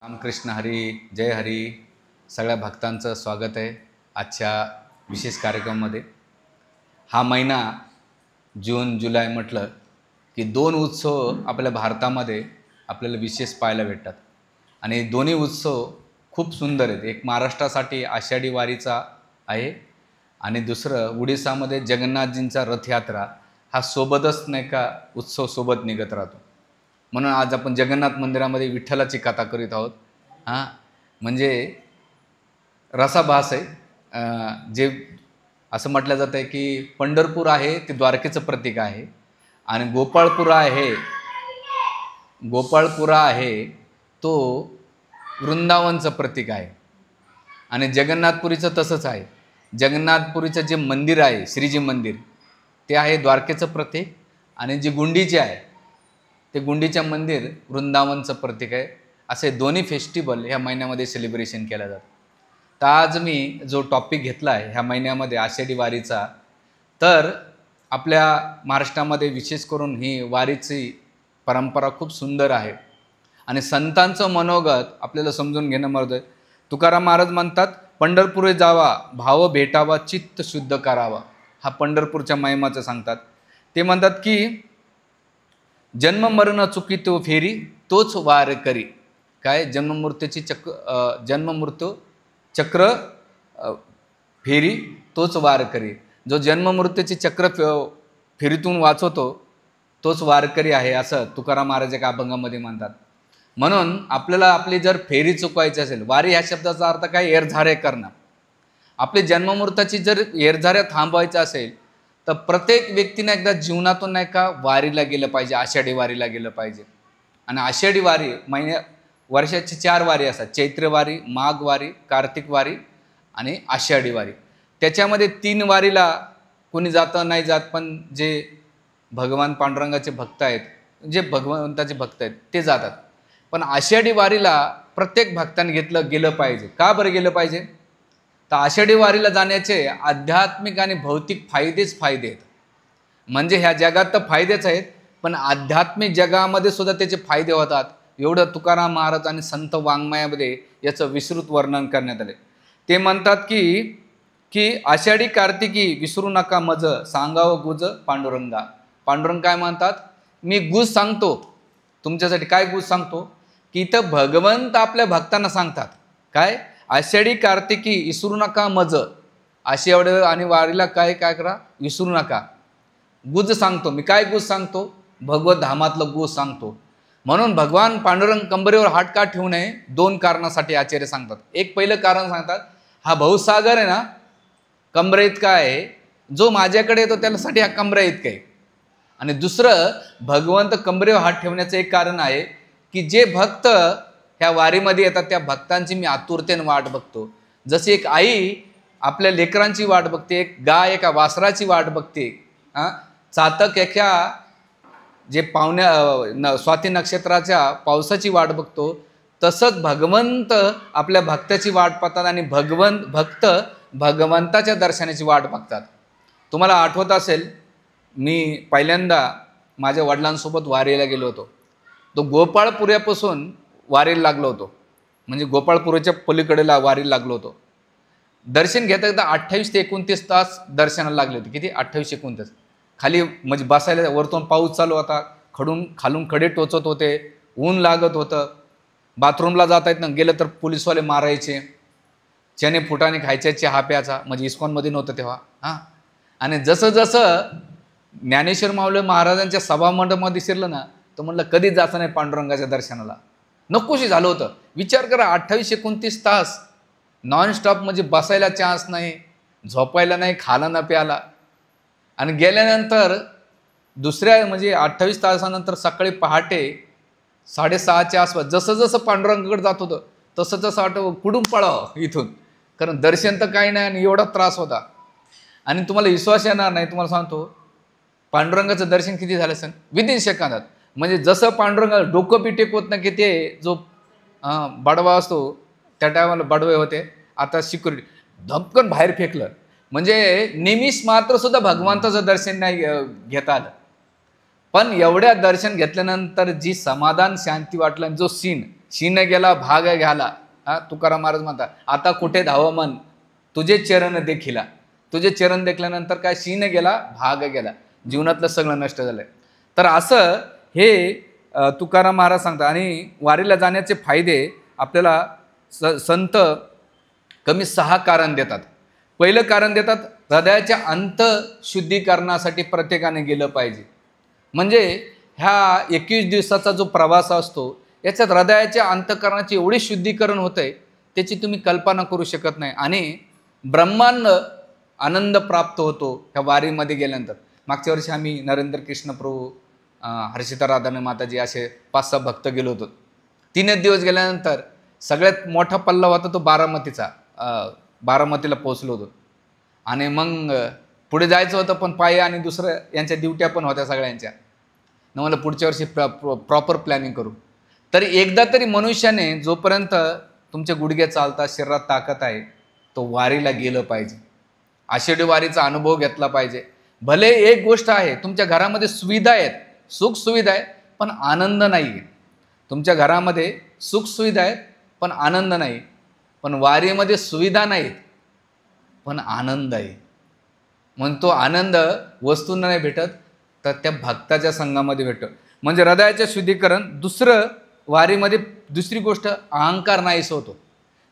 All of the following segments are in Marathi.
रामकृष्ण हरी, जय हरी. सगळ्या भक्तांचं स्वागत आहे आजच्या विशेष कार्यक्रमामध्ये. हा महिना जून जुलै म्हटलं की दोन उत्सव आपल्या भारतामध्ये आपल्याला विशेष पाहायला भेटतात आणि दोन्ही उत्सव खूप सुंदर आहेत. एक महाराष्ट्रासाठी आषाढी वारीचा आहे आणि दुसरं उडीसामध्ये जगन्नाथजींचा रथयात्रा. हा सोबतच नाही का उत्सव सोबत निघत राहतो. म्हणून आज आपण जगन्नाथ मंदिरामध्ये विठ्ठलाची कथा करीत आहोत. म्हणजे रसाभास आहे. जे असं म्हटलं जातं आहे की पंढरपूर आहे ते द्वारकेचं प्रतीक आहे आणि गोपाळपुरा आहे तो वृंदावनचं प्रतीक आहे आणि जगन्नाथपुरीचं तसंच आहे. जगन्नाथपुरीचं जे मंदिर आहे श्रीजी मंदिर ते आहे द्वारकेचं प्रतीक आणि जे गुंडीचे आहे ते गुंडीच्या मंदिर वृंदावनचं प्रतीक आहे. असे दोन्ही फेस्टिवल ह्या महिन्यामध्ये सेलिब्रेशन केलं जातं. तर आज मी जो टॉपिक घेतला आहे ह्या महिन्यामध्ये आषाढी वारीचा, तर आपल्या महाराष्ट्रामध्ये विशेष करून ही वारीची परंपरा खूप सुंदर आहे आणि संतांचं मनोगत आपल्याला समजून घेणं महत्त्वाचं आहे. तुकाराम महाराज म्हणतात, पंढरपुरे जावा भाव भेटावा चित्त शुद्ध करावा. हा पंढरपूरच्या महिमाचं सांगतात. ते म्हणतात की जन्म मरण चुकी तो फेरी तोच वार करी. काय जन्ममृत्यू चक्र फेरी तोच वार करी. जो जन्ममृत्यूची चक्र फेरीतून वाचवतो तोच वारकरी आहे असं तुकाराम महाराज एका अभंगामध्ये म्हणतात. म्हणून आपल्याला आपली जर फेरी चुकवायची असेल, वारी ह्या शब्दाचा अर्थ काय, एरझाऱ्या करणं. आपली जन्ममृत्यूची जर एरझाऱ्या थांबवायचं असेल तर प्रत्येक व्यक्तीने एकदा जीवनातून नाही का वारीला गेलं पाहिजे, आषाढी वारीला गेलं पाहिजे. आणि आषाढी वारी वर्षाची 4 वारी असतात, चैत्र वारी, माघ वारी, कार्तिक वारी आणि आषाढी वारी. त्याच्यामध्ये 3 वारीला कोणी जातं नाही जात, पण जे भगवान पांडुरंगाचे भक्त आहेत, जे भगवंताचे भक्त आहेत ते जातात. पण आषाढी वारीला प्रत्येक भक्ताने गेलं पाहिजे. का बरं गेलं पाहिजे? तर आषाढी वारीला जाण्याचे आध्यात्मिक आणि भौतिक फायदेच फायदे आहेत. म्हणजे ह्या जगात तर फायदेच आहेत, पण आध्यात्मिक जगामध्ये सुद्धा त्याचे फायदे होतात. एवढं तुकाराम महाराज आणि संत वाङ्मयामध्ये याचं विस्तृत वर्णन करण्यात आले. ते म्हणतात की आषाढी कार्तिकी विसरू नका मज सांगावं गुज पांडुरंगा. पांडुरंग काय म्हणतात, मी गुज सांगतो तुमच्यासाठी. काय गुज सांगतो? की इथं भगवंत आपल्या भक्तांना सांगतात काय, आषाढी कार्तिकी विसरू नका मज. आषाढी आणि वारीला काय करा, विसरू नका. गुज सांगतो मी. काय गुज सांगतो? भगवत धामातलं गुज सांगतो. म्हणून भगवान पांडुरंग कंबरेवर हात का ठेवू नये? 2 कारणासाठी आचार्य सांगतात. एक पहिलं कारण सांगतात, हा भवसागर आहे ना कमरे इतका आहे, जो माझ्याकडे येतो त्यासाठी हा कमरे इतका आहे. आणि दुसरं, भगवंत कंबरेवर हात ठेवण्याचं एक कारण आहे की जे भक्त ह्या वारीमध्ये येतात त्या भक्तांची मी आतुरतेने वाट बघतो. जशी एक आई आपल्या लेकरांची वाट बघते, एक गाय एका वासराची वाट बघते, चातक एका जे स्वाती नक्षत्राच्या पावसाची वाट बघतो, तसंच भगवंत आपल्या भक्ताची वाट पाहतात आणि भक्त भगवंताच्या दर्शनाची वाट बघतात. तुम्हाला आठवत असेल, मी पहिल्यांदा माझ्या वडिलांसोबत वारीला गेलो होतो. तो गोपाळपुऱ्यापासून वारीला लागलो होतो. म्हणजे गोपाळपुऱ्याच्या पलीकडेला वारीला लागलो होतो. दर्शन घेता घेता 28 ते 29 तास दर्शनाला लागले होते. किती? 28-29. खाली म्हणजे बसायला वरतून पाऊस चालू होता, खालून खडे टोचत होते, ऊन लागत होतं. बाथरूमला जाता येत ना, गेलं तर पोलिसवाले मारायचे, चणे फुटाने खायचे, चहा प्याचा. म्हणजे इस्कॉनमध्ये नव्हतं तेव्हा. आणि जसं जसं ज्ञानेश्वर माऊली महाराजांच्या सभामंडपामध्ये शिरलं ना, तर म्हटलं कधीच जायचं नाही पांडुरंगाच्या दर्शनाला. नकोशी झालं होतं. विचार करा, 28-29 तास नॉनस्टॉप, म्हणजे बसायला चान्स नाही, झोपायला नाही, खाला न प्याला. आणि गेल्यानंतर दुसऱ्या म्हणजे 28 तासानंतर सकाळी पहाटे 6:30च्या आसपास जसं जसं पांडुरंगाकडे जात होतं तसं तसं वाटतं कुठून पळावं इथून, कारण दर्शन तर काही नाही आणि एवढा त्रास होता. आणि तुम्हाला विश्वास येणार नाही, तुम्हाला सांगतो पांडुरंगाचं दर्शन किती झालं असेल, विदिन सेकंदात. म्हणजे जसं पांडुरंगा डोकं बी टेकवत ना की ते जो बडवा असतो त्या टायमाला बडवे होते, आता सिक्युरिटी धपकन बाहेर फेकलं. म्हणजे निमिष मात्र सुद्धा भगवंताचं दर्शन नाही घेता आलं. पण एवढ्या दर्शन घेतल्यानंतर जी समाधान शांती वाटलं, जो सीन शीन गेला भाग घ्याला, तुकाराम महाराज म्हणतात, आता कुठे धाव मन तुझे चरण देखिला. तुझे चरण देखल्यानंतर काय, शीन गेला भाग गेला, जीवनातलं सगळं नष्ट झालंय. तर असं हे तुकाराम महाराज सांगतात. आणि वारीला जाण्याचे फायदे आपल्याला संत कमी 6 कारण देतात. पहिलं कारण देतात, हृदयाच्या अंतशुद्धीकरणासाठी प्रत्येकाने गेलं पाहिजे. म्हणजे ह्या 21 दिवसाचा जो प्रवास असतो याच्यात हृदयाच्या अंतःकरणाची एवढी शुद्धीकरण होतंय त्याची तुम्ही कल्पना करू शकत नाही. आणि ब्रह्मांड आनंद प्राप्त होतो ह्या वारीमध्ये गेल्यानंतर. मागच्या वर्षी आम्ही नरेंद्र कृष्ण प्रभू, हर्षिता राधाने माताजी असे 5-6 भक्त गेलो होतो. 3 दिवस गेल्यानंतर सगळ्यात मोठा पल्ला होता तो बारामतीचा. बारामतीला पोहोचलो होतो. आणि मग पुढे जायचं होतं पण पायी, आणि दुसरं यांच्या ड्युट्या पण होत्या सगळ्यांच्या. न मला पुढच्या वर्षी प्रॉपर प्लॅनिंग करू. तरी एकदा तरी मनुष्याने जोपर्यंत तुमचे गुडघे चालतात, शरीरात ताकद आहे, तो वारीला गेलं पाहिजे. आषाढी वारीचा अनुभव घेतला पाहिजे. भले एक गोष्ट आहे, तुमच्या घरामध्ये सुविधा आहेत, सुख सुविधा आहेत, पण आनंद नाही आहे. तुमच्या घरामध्ये सुख सुविधा आहेत पण आनंद नाही. पण वारीमध्ये सुविधा नाहीत पण आनंद आहे. म्हणून तो आनंद वस्तूंना नाही भेटत, तर त्या भक्ताच्या संघामध्ये भेटतो. म्हणजे हृदयाचे शुद्धीकरण. दुसरं, वारीमध्ये दुसरी गोष्ट, अहंकार नाहीसा होतो.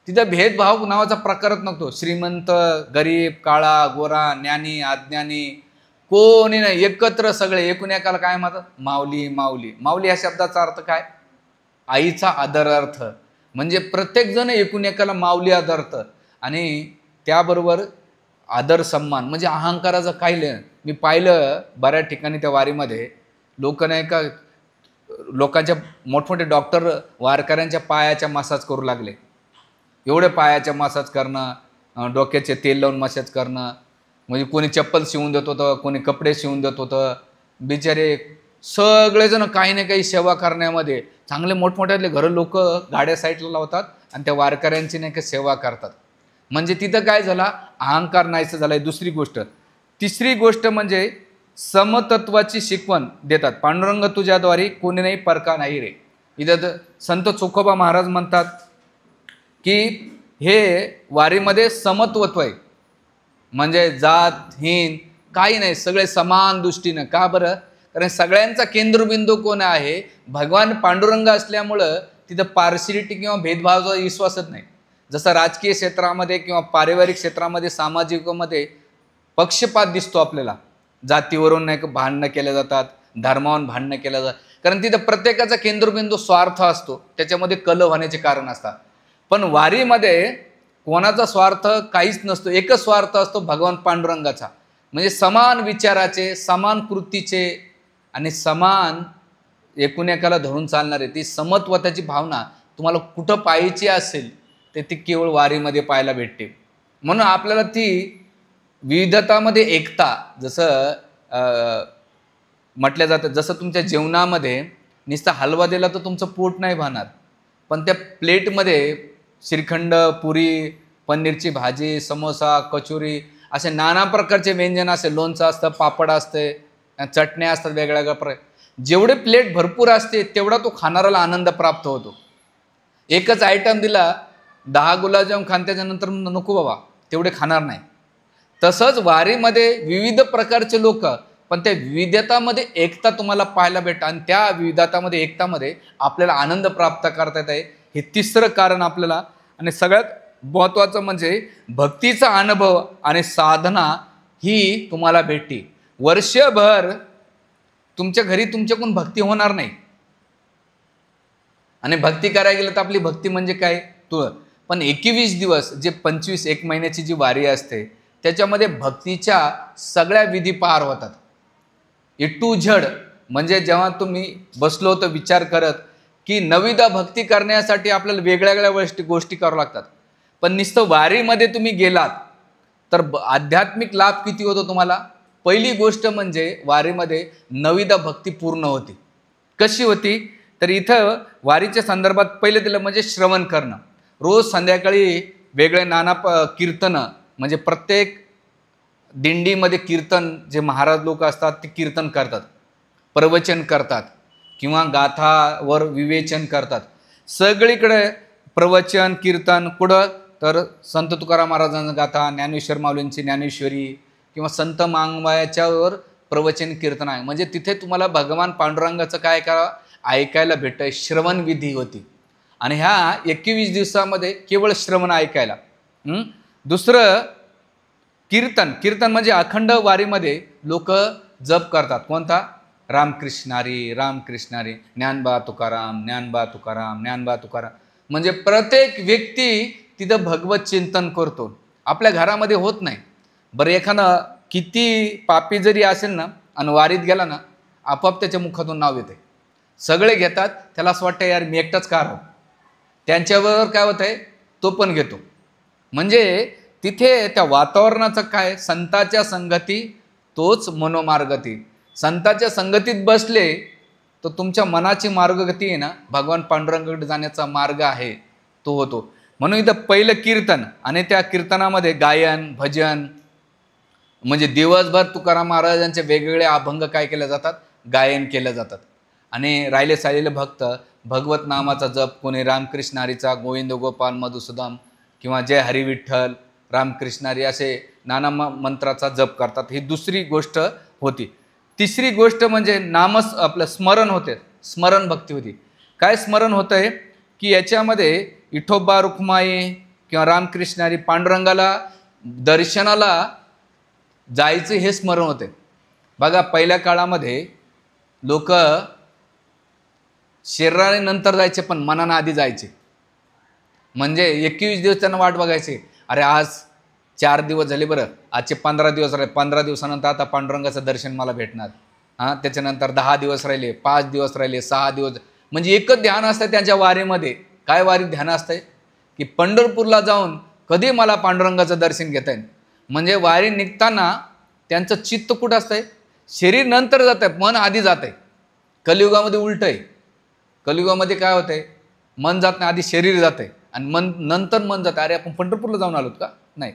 तिथं भेदभाव नावाचा प्रकारच नव्हतो. श्रीमंत गरीब, काळा गोरा, ज्ञानी अज्ञानी कोणी नाही, एकत्र सगळे. एकूण एकाला काय म्हणतात, माऊली माऊली. माऊली ह्या शब्दाचा अर्थ काय, आईचा आदरार्थ. म्हणजे प्रत्येकजण एकूण एकाला माऊली आदरत. आणि त्याबरोबर आदर सन्मान. म्हणजे अहंकाराचं काही नाही. मी पाहिलं बऱ्याच ठिकाणी त्या वारीमध्ये लोक नाही का, लोकांच्या मोठमोठे डॉक्टर वारकऱ्यांच्या पायाच्या मसाज करू लागले. एवढे पायाच्या मसाज करणं, डोक्याचे तेल लावून मसाज करणं. म्हणजे कोणी चप्पल शिवून देत होतं, कोणी कपडे शिवून देत होतं. बिचारे सगळेजण काही ना काही सेवा करण्यामध्ये चांगले मोठमोठ्यातले घरं लोक गाड्या साईडला लावतात आणि त्या वारकऱ्यांची नाही का सेवा करतात. म्हणजे तिथं काय झाला, अहंकार नाहीसा झालाय. दुसरी गोष्ट. तिसरी गोष्ट म्हणजे समतत्वाची शिकवण देतात. पांडुरंग तुझ्याद्वारी कोणी नाही परका नाही रे. इथं संत चोखोबा महाराज म्हणतात की हे वारीमध्ये समत्वत्व आहे. म्हणजे जात हीन काही नाही, सगळे समान दृष्टीनं. का बरं, कारण सगळ्यांचा केंद्रबिंदू कोण आहे, भगवान पांडुरंग असल्यामुळं तिथं पार्शिलिटी किंवा भेदभावाचा विश्वासच नाही. जसं राजकीय क्षेत्रामध्ये किंवा पारिवारिक क्षेत्रामध्ये, सामाजिकमध्ये पक्षपात दिसतो आपल्याला. जातीवरून नाही का भांडणं केल्या जातात, धर्मावरून भांडणं केल्या जातात. कारण तिथं प्रत्येकाचा केंद्रबिंदू स्वार्थ असतो, त्याच्यामध्ये कलह होण्याचे कारण असतात. पण वारीमध्ये कोणाचा स्वार्थ काहीच नसतो, एकच स्वार्थ असतो, भगवान पांडुरंगाचा. म्हणजे समान विचाराचे, समान कृतीचे आणि समान एकूण एकाला धरून चालणारे, ती समत्वताची भावना तुम्हाला कुठं पाहायची असेल तर ती केवळ वारीमध्ये पाहायला भेटते. म्हणून आपल्याला ती विविधतामध्ये एकता, जसं म्हटलं जातं, जसं तुमच्या जेवणामध्ये नुसता हलवा दिला तर तुमचं पोट नाही भरणार, पण त्या प्लेटमध्ये श्रीखंड, पुरी, पनीरची भाजी, समोसा, कचोरी असे नाना प्रकारचे व्यंजन असते. लोणचं असतं, पापड असते, चटण्या असतात वेगवेगळ्या प्रकार. जेवढे प्लेट भरपूर असते तेवढा तो खाणाऱ्याला आनंद प्राप्त होतो. एकच आयटम दिला, 10 गुलाबजाम खान, त्याच्यानंतर नको बाबा तेवढे खाणार नाही. तसंच वारीमध्ये विविध प्रकारचे लोक, पण त्या विविधतामध्ये एकता तुम्हाला पाहायला भेटतं. आणि त्या विविधतामध्ये, एकतामध्ये आपल्याला आनंद प्राप्त करता येत आहे. हे तिसरं कारण आपल्याला. आणि सगळ्यात महत्त्वाचं म्हणजे भक्तीचा अनुभव आणि साधना ही तुम्हाला भेटते. वर्षभर तुमच्या घरी तुमच्याकडून भक्ती होणार नाही. आणि भक्ती करायला गेलं तर आपली भक्ती म्हणजे काय, तुळ. पण 21 दिवस, जे 25 एक महिन्याची जी वारी असते, त्याच्यामध्ये भक्तीच्या सगळ्या विधी पार होतात, ए टू झेड. म्हणजे जेव्हा तुम्ही बसलो तर विचार करत की नवीदा भक्ती करण्यासाठी आपल्याला वेगळ्या वेगळ्या गोष्टी कराव्या लागतात. पण नुसतं वारीमध्ये तुम्ही गेलात तर आध्यात्मिक लाभ किती होतो तुम्हाला. पहिली गोष्ट म्हणजे वारीमध्ये नवीदा भक्ती पूर्ण होती. कशी होती तर इथं वारीच्या संदर्भात पहिले दिलं म्हणजे श्रवण करणं. रोज संध्याकाळी वेगळे नाना कीर्तनं, म्हणजे प्रत्येक दिंडीमध्ये कीर्तन, जे महाराज लोक असतात ते कीर्तन करतात, प्रवचन करतात किंवा गाथावर विवेचन करतात. सगळीकडे प्रवचन कीर्तन, कुठं तर संत तुकाराम महाराजांचा गाथा, ज्ञानेश्वर माऊलींची ज्ञानेश्वरी किंवा संत मांगवायाच्यावर प्रवचन कीर्तन आहे. म्हणजे तिथे तुम्हाला भगवान पांडुरंगाचं काय करा ऐकायला भेटतं. श्रवण विधी होती आणि ह्या 21 दिवसामध्ये केवळ श्रवण ऐकायला. दुसरं कीर्तन. कीर्तन म्हणजे अखंड वारीमध्ये लोक जप करतात. कोणता? रामकृष्णारी रामकृष्णारी, ज्ञानबा तुकाराम ज्ञानबा तुकाराम ज्ञानबा तुकाराम. म्हणजे प्रत्येक व्यक्ती तिथं भगवत चिंतन करतो. आपल्या घरामध्ये होत नाही. बरं एखादा किती पापी जरी असेल ना आणि वारीत गेला ना, आपोआप त्याच्या मुखातून नाव येते. सगळे घेतात, त्याला असं वाटतं यार मी एकटाच का राहू. त्यांच्याबरोबर काय होत आहे तो पण घेतो. म्हणजे तिथे त्या वातावरणाचं काय, संताच्या संगती तोच मनोमार्गती. संताच्या संगतीत बसले तर तुमच्या मनाची मार्गगती आहे ना, भगवान पांडुरंगाकडे जाण्याचा मार्ग आहे तो होतो. म्हणून इथं पहिलं कीर्तन आणि त्या कीर्तनामध्ये गायन भजन, म्हणजे दिवसभर तुकाराम महाराजांचे वेगवेगळे अभंग काय केले जातात, गायन केले जातात. आणि राहिले सालेले भक्त भगवत नामाचा जप, कोणी रामकृष्णारीचा, गोविंद गोपाल मधुसूदन किंवा जय हरी विठ्ठल रामकृष्णारी असे नाना मंत्राचा जप करतात. ही दुसरी गोष्ट होती. तिसरी गोष्ट म्हणजे आपलं स्मरण होते, स्मरण भक्ती होती. काय स्मरण होतं आहे की याच्यामध्ये विठोबा रुक्माई किंवा रामकृष्णारी पांडुरंगाला दर्शनाला जायचं हे स्मरण होते. बघा पहिल्या काळामध्ये लोक शरीराने नंतर जायचे पण मनानं आधी जायचे. म्हणजे 21 दिवस त्यांना वाट बघायचे. अरे आज 4 दिवस झाले, बरं आजचे 15 दिवस राहिले, 15 दिवसानंतर आता पांडुरंगाचं दर्शन मला भेटणार. त्याच्यानंतर 10 दिवस राहिले, 5 दिवस राहिले, 6 दिवस. म्हणजे एकच ध्यान असतं त्यांच्या वारीमध्ये. काय वारीत ध्यान असतंय की पंढरपूरला जाऊन कधी मला पांडुरंगाचं दर्शन घेता येईल. म्हणजे वारी निघताना त्यांचं चित्त कुठं असतंय, शरीर नंतर जात आहे, मन आधी जात आहे. कलियुगामध्ये उलट आहे. कलियुगामध्ये काय होतंय, मन जात नाही, आधी शरीर जात आहे आणि नंतर मन जातं. अरे आपण पंढरपूरला जाऊन आलोत का, नाही.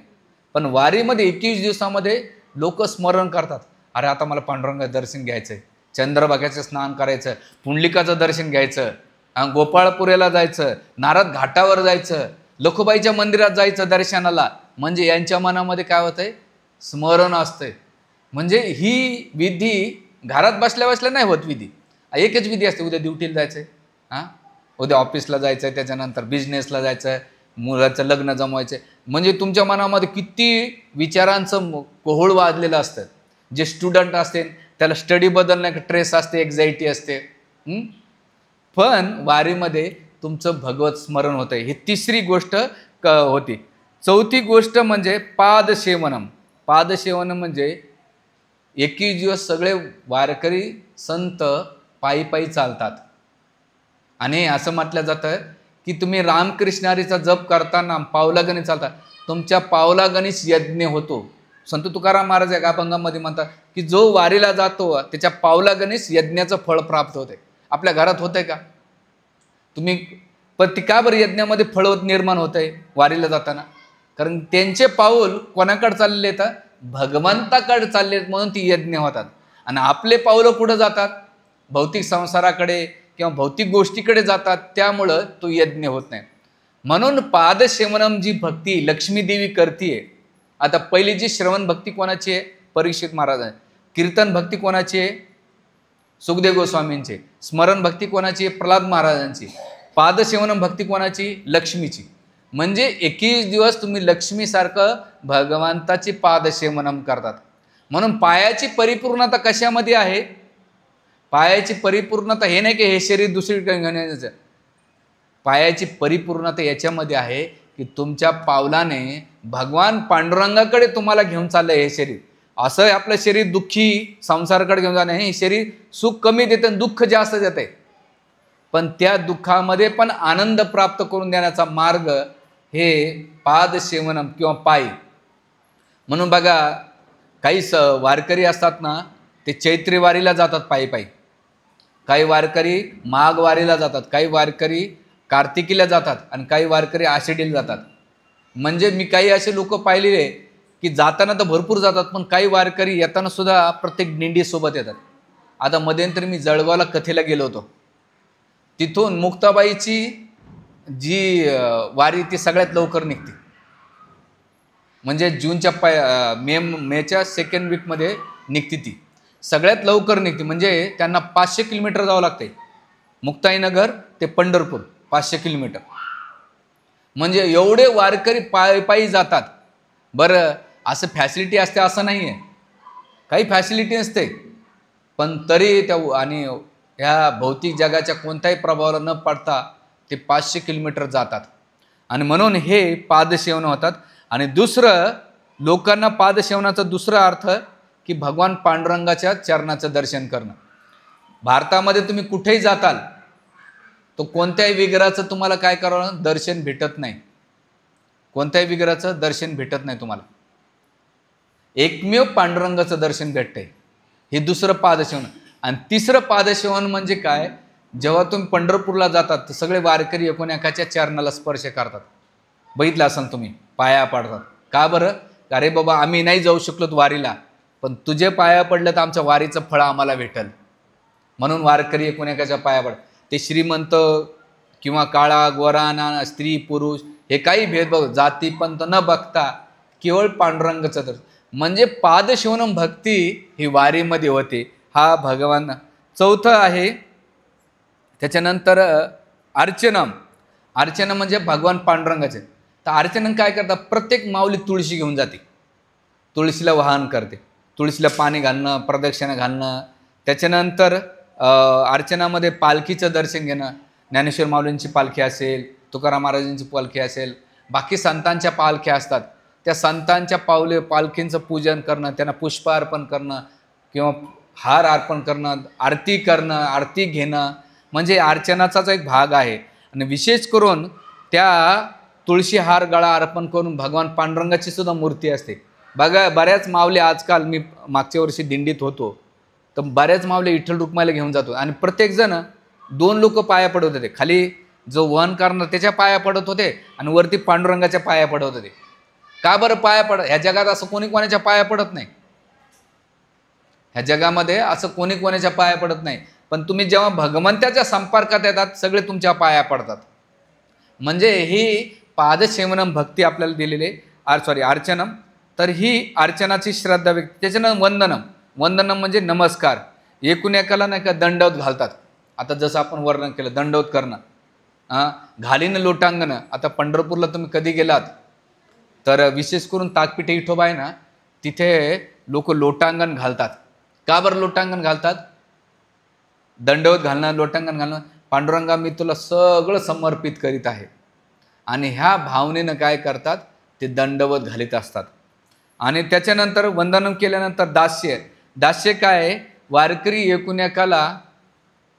पण वारीमध्ये 21 दिवसामध्ये लोक स्मरण करतात, अरे आता मला पांडुरंगाचं दर्शन घ्यायचं आहे, चंद्रभागेचं स्नान करायचं, पुंडलिकाचं दर्शन घ्यायचं, गोपाळपुरेला जायचं, नारद घाटावर जायचं, लखुबाईच्या मंदिरात जायचं दर्शनाला. म्हणजे यांच्या मनामध्ये काय होतंय, स्मरण असतंय. म्हणजे ही विधी घरात बसल्या बसल्या नाही होत. विधी एकच विधी असते. उद्या ड्युटीला जायचं आहे, उद्या ऑफिसला जायचं आहे, त्याच्यानंतर बिझनेसला जायचं आहे, मुलाचं लग्न जमवायचं आहे. म्हणजे तुमच्या मनामध्ये किती विचारांचं कोहळ वाजलेलं असतं. जे स्टुडंट असते त्याला स्टडीबद्दल नाही ट्रेस असते, एक्झायटी असते. पण वारीमध्ये तुमचं भगवत स्मरण होतं आहे. ही तिसरी गोष्ट होती. चौथी गोष्ट म्हणजे पादसेवनम. पादसेवनम म्हणजे 21 दिवस सगळे वारकरी संत पायी पायी चालतात. आणि असं म्हटलं जातं की तुम्ही रामकृष्णारीचा जप करताना पावलागणी चालता, तुमच्या पावलागणीच यज्ञ होतो. संत तुकाराम महाराज या अभंगामध्ये म्हणतात की जो वारीला जातो त्याच्या पावलागणीच यज्ञाचं फळ प्राप्त होते. आपल्या घरात होतंय का तुम्ही, पण ती का बरं यज्ञामध्ये फळ निर्माण होत आहे वारीला जाताना? कारण त्यांचे पाऊल कोणाकडे चाललेले आहेत, भगवंताकडे चालले आहेत, म्हणून ती यज्ञ होतात. आणि आपले पावलं कुठं जातात, भौतिक संसाराकडे किंवा भौतिक गोष्टीकडे जातात. त्यामुळं तो यज्ञ होत नाही. म्हणून पादसेवनम जी भक्ती लक्ष्मी देवी करतीये. आता पहिली जी श्रवण भक्ती कोणाची आहे, परीक्षित महाराज. कीर्तन भक्ती कोणाची आहे, सुखदेव गोस्वामींची. स्मरण भक्ती कोणाची आहे, प्रल्हाद महाराजांची. पादसेवनम भक्ती कोणाची, लक्ष्मीची. म्हणजे 21 दिवस तुम्ही लक्ष्मीसारखं भगवंताची पादसेवनम करतात. म्हणून पायाची परिपूर्णता कशामध्ये आहे, पायाची परिपूर्णता हे नाही की हे शरीर दुसरीकडे घेण्याचं. पायाची परिपूर्णता याच्यामध्ये आहे की तुमच्या पावलाने भगवान पांडुरंगाकडे तुम्हाला घेऊन चाललंय हे शरीर. असं आपलं शरीर दुःखी संसाराकडे घेऊन जाणं, हे शरीर सुख कमी देते, दुःख जास्त देते. पण त्या दुःखामध्ये पण आनंद प्राप्त करून देण्याचा मार्ग हे पादसेवनम किंवा पायी. म्हणून बघा काही वारकरी असतात ना, ते चैत्री वारीला जातात पायी पायी, काही वारकरी माघ वारीला जातात, काही वारकरी कार्तिकीला जातात आणि काही वारकरी आषाढीला जातात. म्हणजे मी काही असे लोक पाहिलेले की जाताना तर भरपूर जातात, पण काही वारकरी येताना सुद्धा प्रत्येक दिंडीसोबत येतात. आता मध्यंतरी मी जळगावला कथेला गेलो होतो. तिथून मुक्ताबाईची जी वारी ती सगळ्यात लवकर निघते. म्हणजे जूनच्या मेच्या सेकंड वीकमध्ये निघते. ती सगळ्यात लवकर निघते. म्हणजे त्यांना 500 किलोमीटर जावं लागते. मुक्ताईनगर ते पंढरपूर 500 किलोमीटर. म्हणजे एवढे वारकरी पायी पायी जातात. बरं, असं फॅसिलिटी असते असं नाही आहे, काही फॅसिलिटी नसते, पण तरी त्या आणि ह्या भौतिक जगाच्या कोणत्याही प्रभावाला न पडता ते 500 किलोमीटर जातात. आणि म्हणून हे पादसेवन होतात. आणि दुसरं, लोकांना पादसेवनाचा दुसरा अर्थ की भगवान पांडुरंगाच्या चरणाचं दर्शन करणं. भारतामध्ये तुम्ही कुठेही जाताल तो कोणत्याही विग्रहाचं तुम्हाला काय करावं, दर्शन भेटत नाही. कोणत्याही विग्रहाचं दर्शन भेटत नाही तुम्हाला. एकमेव पांडुरंगाचं दर्शन भेटतंय. हे दुसरं पादसेवन. आणि तिसरं पादसेवन म्हणजे काय, जेव्हा तुम्ही पंढरपूरला जातात तर सगळे वारकरी एकूण एकाच्या चरणाला स्पर्श करतात. बघितलं असाल तुम्ही, पाया पडतात. का बरं? अरे बाबा, आम्ही नाही जाऊ शकलो वारीला, पण तुझे पाया पडलं तर आमच्या वारीचं फळ आम्हाला भेटल. म्हणून वारकरी एकूण एकाच्या पाया पड. ते श्रीमंत किंवा काळा गोरा ना, स्त्री पुरुष हे काही भेदभाव जाती पंथ न बघता केवळ पांडुरंगाचं दर्शन. म्हणजे पादसेवनम भक्ती ही वारीमध्ये होते. हा भगवान. चौथं आहे त्याच्यानंतर अर्चनम. अर्चना म्हणजे भगवान पांडुरंगाचे. तर अर्चनम काय करतात, प्रत्येक माऊली तुळशी घेऊन जाते, तुळशीला वाहन करते, तुळशीला पाणी घालणं, प्रदक्षिणा घालणं. त्याच्यानंतर अर्चनामध्ये पालखीचं दर्शन घेणं. ज्ञानेश्वर माऊलींची पालखी असेल, तुकाराम महाराजांची पालखी असेल, बाकी संतांच्या पालख्या असतात, त्या संतांच्या पालखींचं पूजन करणं, त्यांना पुष्प अर्पण करणं किंवा हार अर्पण करणं, आरती करणं, आरती घेणं, म्हणजे अर्चनाचाच एक भाग आहे. आणि विशेष करून त्या तुळशी हार गळा अर्पण करून भगवान पांडुरंगाची सुद्धा मूर्ती असते. बघा, बऱ्याच माऊली आजकाल, मी मागच्या वर्षी दिंडीत होतो तर बऱ्याच माऊली विठ्ठल रुक्माईला घेऊन जातो आणि प्रत्येकजण 2 लोक पाया पडत होते. खाली जो वहन करणार त्याच्या पाया पडत होते आणि वरती पांडुरंगाच्या पाया पडत होते. का बरं पाया पडत? ह्या जगात असं कोणी कोणाच्या पाया पडत नाही. ह्या जगामध्ये असं कोणी कोणाच्या पाया पडत नाही. पण तुम्ही जेव्हा भगवंताच्या संपर्कात येतात सगळे तुमच्या पाया पडतात. म्हणजे ही पादसेवनम भक्ती आपल्याला दिलेली अर्चनम. तर ही अर्चनाची श्रद्धा व्यक्त. त्याच्यानं वंदनम. वंदनम म्हणजे नमस्कार. एकूण एकाला नाही का दंडवत घालतात. आता जसं आपण वर्णन केलं, दंडवत करणं, घालीन लोटांगणं. आता पंढरपूरला तुम्ही कधी गेलात तर विशेष करून ताकपिठे विठोबा आहे ना, तिथे लोक लोटांगण घालतात. का बरं लोटांगण घालतात? दंडवत घालणं, लोटांगण घालणं, पांडुरंगा मी तुला सगळं समर्पित करीत आहे. आणि ह्या भावनेनं काय करतात, ते दंडवत घालीत असतात. आणि त्याच्यानंतर वंदनम केल्यानंतर दास्य. दास्य काय, वारकरी एकूण एकाला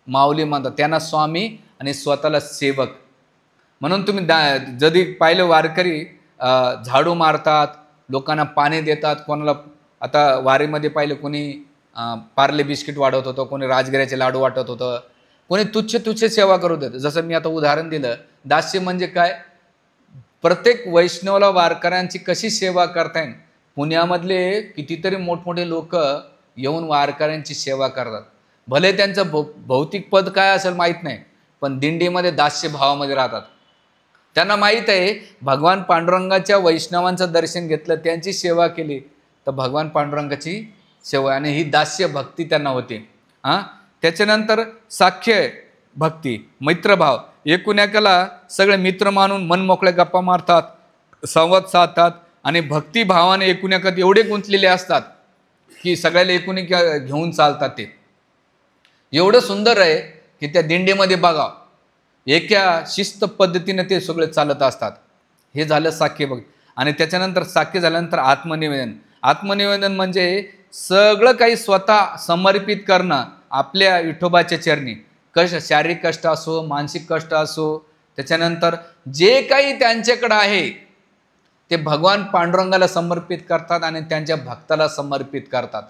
माऊली म्हणतात, त्यांना स्वामी आणि स्वतःला सेवक. म्हणून तुम्ही जरी पाहिलं वारकरी झाडू मारतात, लोकांना पाणी देतात. कोणाला आता वारीमध्ये पाहिलं, कोणी पार्ले बिस्किट वाढवत होतं, कोणी राजगिऱ्याचे लाडू वाटत होतं, कोणी तुच्छ सेवा करत होतं. जसं मी आता उदाहरण दिलं, दास्य म्हणजे काय, प्रत्येक वैष्णवला वारकऱ्यांची कशी सेवा करता येईल. पुण्यामधले कितीतरी मोठमोठे लोक येऊन वारकऱ्यांची सेवा करतात. भले त्यांचं भौतिक पद काय असेल माहीत नाही, पण दिंडीमध्ये दास्य भावामध्ये राहतात. त्यांना माहीत आहे भगवान पांडुरंगाच्या वैष्णवांचं दर्शन घेतलं, त्यांची सेवा केली तर भगवान पांडुरंगाची सेवा. आणि ही दास्य भक्ती त्यांना होते. त्याच्यानंतर साख्य भक्ती, मैत्रभाव. एकूण एकाला सगळे मित्र मानून मनमोकळे गप्पा मारतात, संवाद साधतात आणि भक्तिभावाने एकूण एकात एवढे गुंतलेले असतात की सगळ्याला एकूण एक घेऊन चालतात. ते एवढं सुंदर आहे की त्या दिंडीमध्ये बघा, एका शिस्त पद्धतीने ते सगळे चालत असतात. हे झालं साख्य भक्ती. आणि त्याच्यानंतर साख्य झाल्यानंतर आत्मनिवेदन. आत्मनिवेदन म्हणजे सगळं काही स्वतः समर्पित करणं आपल्या विठोबाच्या चरणी. शारीरिक कष्ट असो, मानसिक कष्ट असो, त्याच्यानंतर जे काही त्यांच्याकडे आहे ते भगवान पांडुरंगाला समर्पित करतात आणि त्यांच्या भक्ताला समर्पित करतात.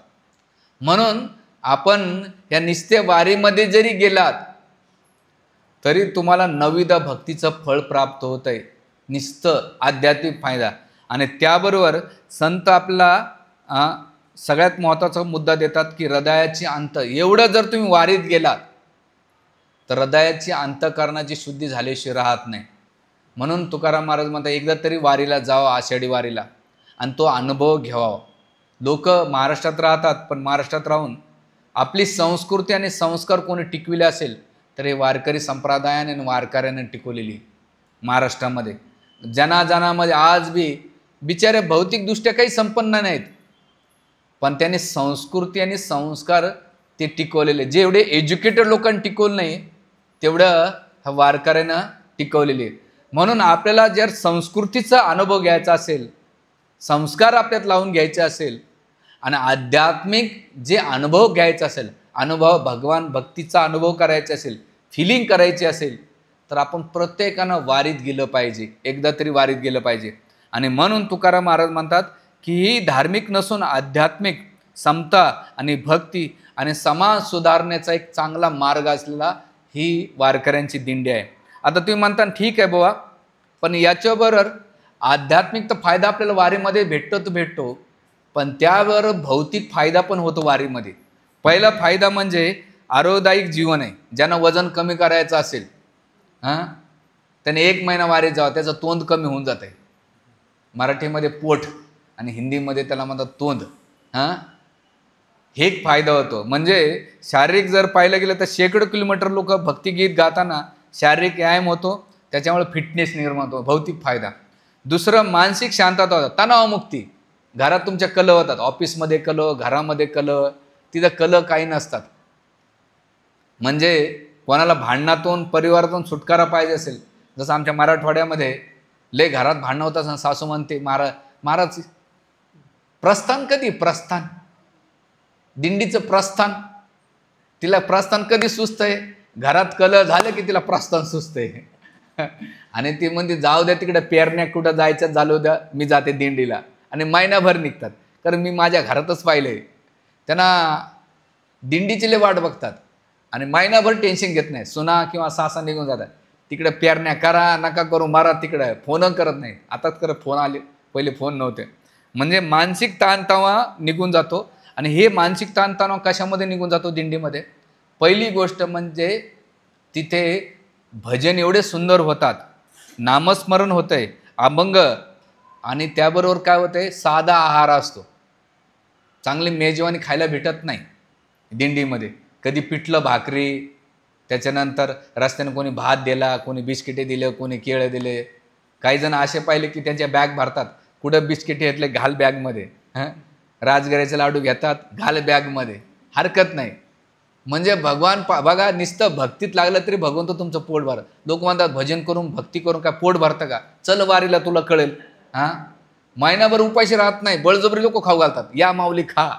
म्हणून आपण या निस्त्य वारीमध्ये जरी गेलात तरी तुम्हाला नवविध भक्तीचं फळ प्राप्त होत आहे, निस्तं आध्यात्मिक फायदा. आणि त्याबरोबर संत आपला सगळ्यात महत्त्वाचा मुद्दा देतात की हृदयाची अंत. एवढं जर तुम्ही वारीत गेलात तर हृदयाची अंतःकरणाची शुद्धी झाल्याशिवाय राहत नाही. म्हणून तुकाराम महाराज म्हणतात एकदा तरी वारीला जावं, आषाढी वारीला, आणि तो अनुभव घ्यावा. लोक महाराष्ट्रात राहतात, पण महाराष्ट्रात राहून आपली संस्कृती आणि संस्कार कोणी टिकविले असेल तर हे वारकरी संप्रदायाने आणि वारकऱ्याने टिकवलेली महाराष्ट्रामध्ये. जनाजनामध्ये आज बी बिचारे भौतिकदृष्ट्या काही संपन्न नाहीत, पण त्यांनी संस्कृती आणि संस्कार ते टिकवलेले. जेवढे एज्युकेटेड लोकांनी टिकवलं नाही तेवढं ह्या वारकऱ्यानं टिकवलेली आहे. म्हणून आपल्याला जर संस्कृतीचा अनुभव घ्यायचा असेल, संस्कार आपल्यात लावून घ्यायचे असेल आणि आध्यात्मिक जे अनुभव घ्यायचा असेल, अनुभव भगवान भक्तीचा अनुभव करायचा असेल, फिलिंग करायची असेल, तर आपण प्रत्येकानं वारीत गेलं पाहिजे, एकदा तरी वारीत गेलं पाहिजे. आणि म्हणून तुकाराम महाराज म्हणतात की ही धार्मिक नसून आध्यात्मिक समता आणि भक्ती आणि समाज सुधारण्याचा एक चांगला मार्ग असलेला ही वारकऱ्यांची दिंडी आहे. आता तुम्ही म्हणता ठीक आहे बुवा, पण याच्याबरोबर आध्यात्मिक तर फायदा आपल्याला वारीमध्ये भेटतो, पण त्यावर भौतिक फायदा पण होतो वारीमध्ये. पहिला फायदा म्हणजे आरोग्यदायक जीवन आहे. ज्यांना वजन कमी करायचं असेल त्याने 1 महिना वारीत जावं, त्याचं तोंड कमी होऊन जात आहे. मराठीमध्ये पोट आणि हिंदीमध्ये त्याला म्हणतात तोंड. हे एक फायदा होतो. म्हणजे शारीरिक जर पाहिलं गेलं तर शेकडो किलोमीटर लोक भक्तिगीत गाताना शारीरिक व्यायाम होतो, त्याच्यामुळे फिटनेस निर्माण होतो, भौतिक फायदा. दुसरं मानसिक शांतता होतं, तणावमुक्ती. घरात तुमच्या कलह होतात, ऑफिसमध्ये कलह, घरामध्ये कलह, तिथं कलह काही नसतात. म्हणजे कोणाला भांडणातून परिवारातून सुटकारा पाहिजे असेल, जसं आमच्या मराठवाड्यामध्ये लय घरात भांडणं होत असं सासू म्हणते महाराज प्रस्थान कधी, प्रस्थान दिंडीचं प्रस्थान, तिला प्रस्थान कधी सुस्त आहे, घरात कलह झालं की तिला प्रस्थान सुस्त आहे. आणि ती म्हणते जाऊ द्या तिकडे, पेरण्या कुठं जायचं झालं द्या, मी जाते दिंडीला. आणि महिनाभर निघतात, कारण मी माझ्या घरातच पाहिलंय. त्यांना दिंडीची लय वाट बघतात आणि महिनाभर टेन्शन घेत नाही. सुना किंवा सासा निघून जातात, तिकडे पेरण्या करा नका करू, मारा तिकडे, फोन करत नाही. आताच खरं फोन आले, पहिले फोन नव्हते. म्हणजे मानसिक ताणतणाव निघून जातो. आणि हे मानसिक ताणतणाव कशामध्ये निघून जातो दिंडीमध्ये? पहिली गोष्ट म्हणजे तिथे भजन एवढे सुंदर होतात, नामस्मरण होतंय, अभंग, आणि त्याबरोबर काय होतंय, साधा आहार असतो. चांगली मेजवानी खायला भेटत नाही दिंडीमध्ये. कधी पिठलं भाकरी, त्याच्यानंतर रस्त्याने कोणी भात दिला, कोणी बिस्किटे दिले, कोणी केळं दिले. काही जण असे पाहिले की त्यांच्या बॅग भरतात, कुठं बिस्किटे घेतले घाल बॅगमध्ये, राजगिऱ्याचे लाडू घेतात घाल बॅगमध्ये, हरकत नाही. म्हणजे भगवान बघा, नुसतं भक्तीत लागलं तरी भगवंत तुमचं पोट भरत. लोक म्हणतात भजन करून भक्ती करून काय पोट भरतं का? चल वारीला तुला कळेल. महिनाभर उपाशी राहत नाही, बळजबरी लोक खाऊ घालतात, या माऊली खा,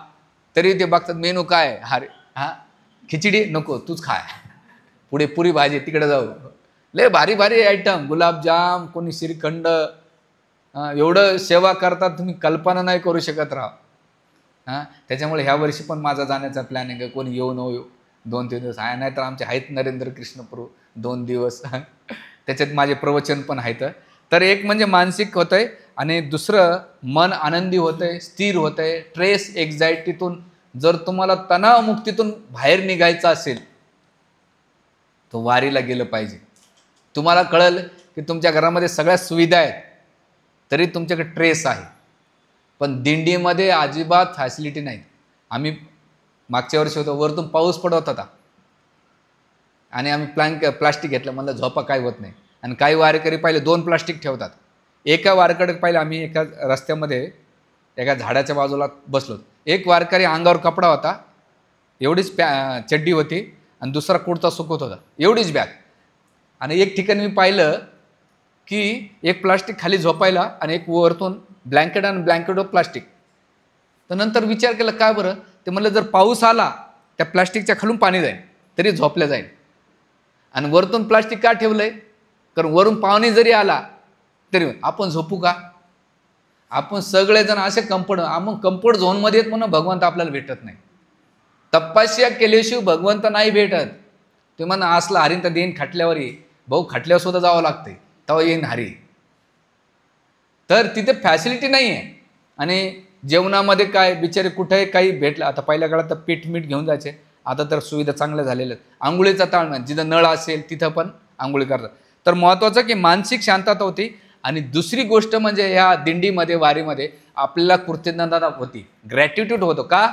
तरी ते बघतात मेनू काय, खिचडी नको तूच खाय, पुढे पुरी भाजी, तिकडे जाऊ, लय भारी भारी आयटम, गुलाबजाम, कोणी श्रीखंड, एवढं सेवा करतात तुम्ही कल्पना नाही करू शकत राहा. त्याच्यामुळे ह्या वर्षी पण माझा जाण्याचा प्लॅनिंग आहे. कोणी येऊ न येऊ 2-3 दिवस आहे, नाही तर आमचे आहेत नरेंद्र कृष्णप्रभू 2 दिवस, त्याच्यात माझे प्रवचन पण आहेत. तर एक म्हणजे मानसिक होतंय आणि दुसरं मन आनंदी होतंय, स्थिर होतंय. स्ट्रेस एन्झायटीतून जर तुम्हाला तणावमुक्तीतून बाहेर निघायचं असेल तर वारीला गेलं पाहिजे. तुम्हाला कळेल की तुमच्या घरामध्ये सगळ्या सुविधा आहेत तरी तुमच्याकडे ट्रेस आहे, पण दिंडीमध्ये अजिबात फॅसिलिटी नाहीत. आम्ही मागच्या वर्षी होतो, वरतून पाऊस पडत होता आणि आम्ही प्लास्टिक घेतलं, म्हणलं झोपा काय होत नाही. आणि काही वारकरी पाहिले 2 प्लास्टिक ठेवतात. एका वारकडे पाहिलं आम्ही, एका रस्त्यामध्ये एका झाडाच्या बाजूला बसलो. एक वारकरी अंगावर कपडा होता, एवढीच चड्डी होती, आणि दुसरा कुर्ता सुकत होता, एवढीच बॅग. आणि एक ठिकाणी मी पाहिलं की एक प्लास्टिक खाली झोपायला आणि एक वरतून ब्लँकेट, आणि ब्लँकेटवर प्लास्टिक. तर नंतर विचार केला काय बरं, ते म्हणलं जर पाऊस आला त्या प्लास्टिकच्या खालून पाणी जाईल तरी झोपल्या जाईल, आणि वरतून प्लास्टिक का ठेवलंय, कारण वरून पाणी जरी आला तरी आपण झोपू का? आपण सगळेजण असे कम्फर्ट झोनमध्ये आहेत म्हणून भगवंत आपल्याला भेटत नाही. तपस्या केल्याशिवाय भगवंत नाही भेटत. ते म्हणा असला हरीन तर देईन खटल्यावर ये, भाऊ खटल्यावर सुद्धा जावं लागते तेव्हा येईन हरी. तर तिथे फॅसिलिटी नाही आहे. आणि जेवणामध्ये काय बिचारे कुठेही काही भेटलं, आता पहिल्या काळात तर पीठ मीठ घेऊन जायचे, आता तर सुविधा चांगल्या झालेल्या आहेत. आंघोळीचा ताळमेळ, जिथं नळ असेल तिथं पण आंघोळी करतात. तर महत्त्वाचं की मानसिक शांतता होती. आणि दुसरी गोष्ट म्हणजे ह्या दिंडीमध्ये वारीमध्ये आपल्याला कृतज्ञता होती, ग्रॅटिट्यूड होतो. का?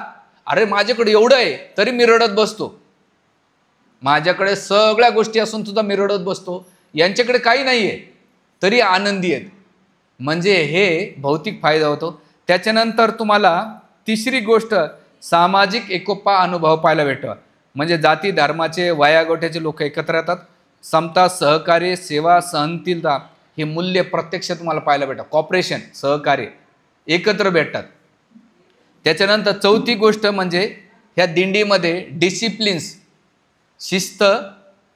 अरे माझ्याकडे एवढं आहे तरी मी रडत बसतो, माझ्याकडे सगळ्या गोष्टी असून सुद्धा मी रडत बसतो, यांच्याकडे काही नाही आहे तरी आनंदी आहेत. म्हणजे हे भौतिक फायदा होतो. त्याच्यानंतर तुम्हाला तिसरी गोष्ट सामाजिक एकोपा अनुभव पाहायला भेटतो. म्हणजे जाती धर्माचे वयागोट्याचे लोक एकत्र येतात. समता, सहकार्य, सेवा, सहनशीलता हे मूल्य प्रत्यक्ष तुम्हाला पाहायला भेटतात. कॉपरेशन, सहकार्य एकत्र भेटतात. त्याच्यानंतर चौथी गोष्ट म्हणजे ह्या दिंडीमध्ये डिसिप्लिन्स, शिस्त,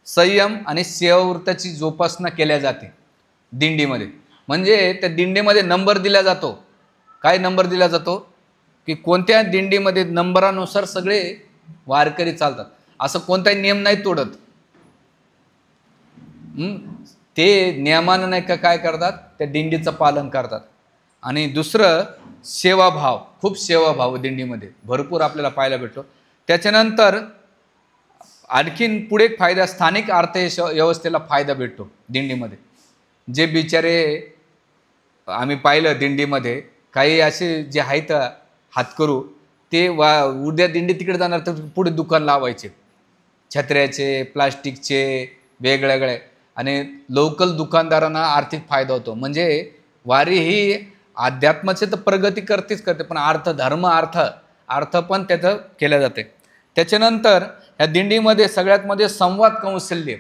संयम आणि सेवावृत्तीची जोपासना केल्या जाते दिंडीमध्ये. म्हणजे त्या दिंडीमध्ये नंबर दिला जातो. काय नंबर दिला जातो? की कोणत्या दिंडीमध्ये नंबरानुसार सगळे वारकरी चालतात, असं कोणताही नियम नाही तोडत. ते नियमानं नाही का काय करतात, त्या दिंडीचं पालन करतात. आणि दुसरं सेवाभाव, खूप सेवाभाव दिंडीमध्ये भरपूर आपल्याला पाहायला भेटतो. त्याच्यानंतर आणखीन पुढे एक फायदा, स्थानिक अर्थव्यवस्थेला फायदा भेटतो दिंडीमध्ये. जे बिचारे आम्ही पाहिलं दिंडीमध्ये काही असे जे आहेत हातकरू, ते उद्या दिंडी तिकडे जाणार तर पुढे दुकान लावायचे, छत्र्याचे, प्लास्टिकचे, वेगवेगळे. आणि लोकल दुकानदारांना आर्थिक फायदा होतो. म्हणजे वारी ही अध्यात्माची तर प्रगती करतेच करते, पण अर्थ पण त्याचं केलं जाते. त्याच्यानंतर ह्या दिंडीमध्ये सगळ्यात मध्ये संवाद कौशल्य,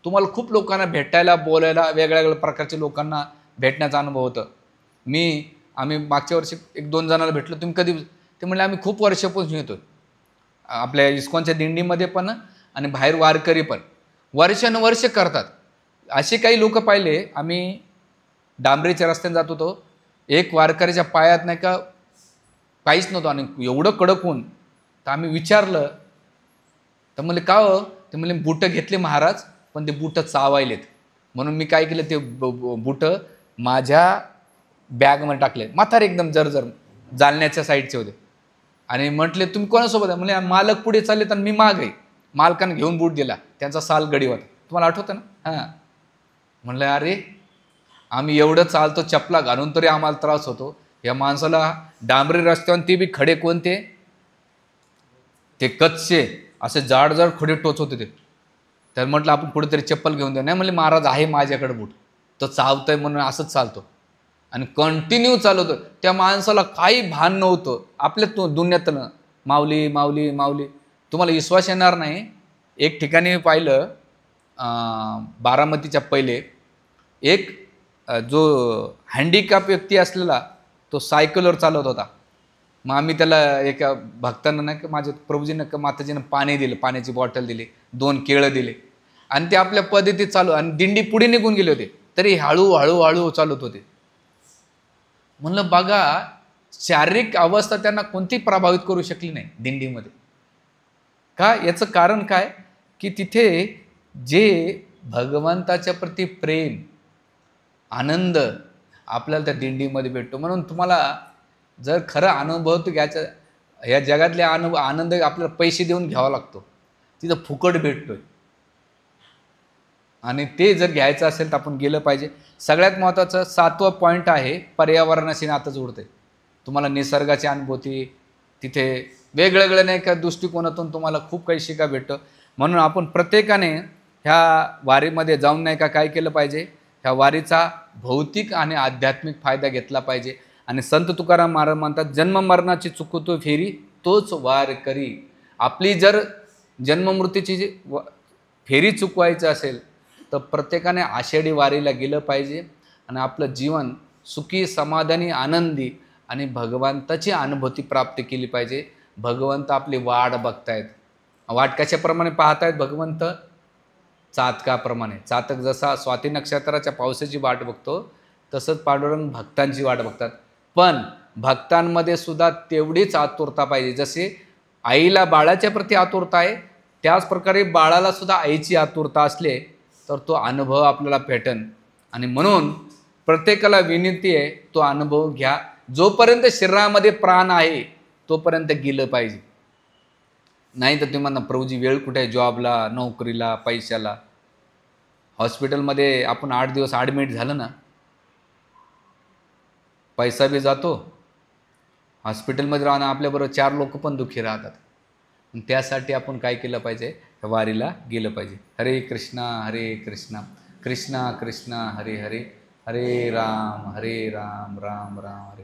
तुम्हाला खूप लोकांना भेटायला, बोलायला, वेगवेगळ्या प्रकारच्या लोकांना भेटण्याचा अनुभव होतं. आम्ही मागच्या वर्षी 1-2 जणांना भेटलो. तुम्ही कधी? ते म्हणले आम्ही खूप वर्षापासून येतो आपल्या इस्कॉनच्या दिंडीमध्ये पण, आणि बाहेर वारकरी पण वर्षानुवर्ष करतात. असे काही लोक पाहिले. आम्ही डांबरीच्या रस्त्याने जात होतो, एक वारकऱ्याच्या पायात नाही का काहीच नव्हतं आणि एवढं कडक ऊन. तर आम्ही विचारलं, तर म्हणले का हो? ते म्हणले बुटं घेतले महाराज, पण ते बुटं चावायलेत. म्हणून मी काय केलं, ते बुटं माझ्या बॅगमध्ये टाकले. म्हातारे एकदम जर्जर जालन्याच्या साईडचे होते. आणि म्हटले तुम्ही कोणासोबत आहे? म्हणजे मालक पुढे चालले तर मी माग आहे. मालकानं घेऊन बूट दिला, त्यांचा साल गडी होता. तुम्हाला आठवतं ना? हां. म्हणलं अरे आम्ही एवढं चालतो चपला घालून तरी आम्हाला त्रास होतो, या माणसाला डांबरी रस्त्यावर ते बी खडे कोणते, ते कच्चे असे जाड खडे टोच होते ते. तर म्हटलं आपण कुठेतरी चप्पल घेऊन द्या. नाही म्हणले महाराज आहे माझ्याकडे बूट, तो चावतंय म्हणून असंच चालतो. आणि कंटिन्यू चालवतो. त्या माणसाला काही भान नव्हतं आपल्या दुनियातलं, माऊली माऊली माऊली. तुम्हाला विश्वास येणार नाही, एक ठिकाणी पाहिलं, बारामतीच्या पहिले एक जो हँडिकॅप व्यक्ती असलेला तो सायकलवर चालवत होता. मग आम्ही त्याला एका भक्तांना नाही का, माझ्या प्रभूजीनं माताजीनं पाणी दिलं, पाण्याची बॉटल दिली, 2 केळं दिले, आणि ते आपल्या पद्धतीत चालू. आणि दिंडी पुढे निघून गेले होते तरी हळूहळू चालवत होते. म्हणलं बघा, शारीरिक अवस्था त्यांना कोणतीही प्रभावित करू शकली नाही दिंडीमध्ये. का? याचं कारण काय? की तिथे जे भगवंताच्या प्रती प्रेम, आनंद आपल्याला त्या दिंडीमध्ये भेटतो. म्हणून तुम्हाला जर खरं अनुभव तो घ्यायचा, या जगातले आनंद आपल्याला पैसे देऊन घ्यावा लागतो, तिथं फुकट भेटतोय. आणि ते जर घ्यायचं असेल तर आपण गेलं पाहिजे. सगळ्यात महत्त्वाचं 7वं पॉईंट आहे, पर्यावरणाशी नातं जोडते. तुम्हाला निसर्गाची अनुभूती, तिथे वेगवेगळ्या नाही का दृष्टिकोनातून तुम्हाला खूप काही शिका भेटतं. म्हणून आपण प्रत्येकाने ह्या वारीमध्ये जाऊन नाही का काय केलं पाहिजे, ह्या वारीचा भौतिक आणि आध्यात्मिक फायदा घेतला पाहिजे. आणि संत तुकाराम महाराज म्हणतात, जन्म मरणाची चुकतो फेरी तोच वार करी. आपली जर जन्ममृत्यूची फेरी चुकवायचं असेल तर प्रत्येकाने आषाढी वारीला गेलं पाहिजे आणि आपलं जीवन सुखी, समाधानी, आनंदी आणि भगवंताची अनुभूती प्राप्त केली पाहिजे. भगवंत आपली वाट बघतायत. वाट कशाप्रमाणे पाहतायत भगवंत? चातकाप्रमाणे. चातक जसा स्वाती नक्षत्राच्या पावसाची वाट बघतो, तसंच पांडुरंग भक्तांची वाट बघतात. पण भक्तांमध्ये सुद्धा तेवढीच आतुरता पाहिजे. जसे आईला बाळाच्या प्रती आतुरता आहे, त्याच प्रकारे बाळाला सुद्धा आईची आतुरता असले तर तो अनुभव आपल्याला भेटन. आणि म्हणून प्रत्येकाला विनंती आहे, तो अनुभव घ्या. जोपर्यंत शरीरामध्ये प्राण आहे तोपर्यंत गेलं पाहिजे. नाही तर तुम्ही म्हणा प्रभूजी वेळ कुठे आहे, जॉबला, नोकरीला, पैशाला. हॉस्पिटलमध्ये आपण 8 दिवस ॲडमिट झालं ना, पैसा बी जातो, हॉस्पिटलमध्ये राहणं आपल्याबरोबर 4 लोक पण दुःखी राहतात. त्यासाठी आपण काय केलं पाहिजे, वारीला गेलं पाहिजे. हरे कृष्णा कृष्णा कृष्णा हरे हरे, हरे राम राम राम हरे.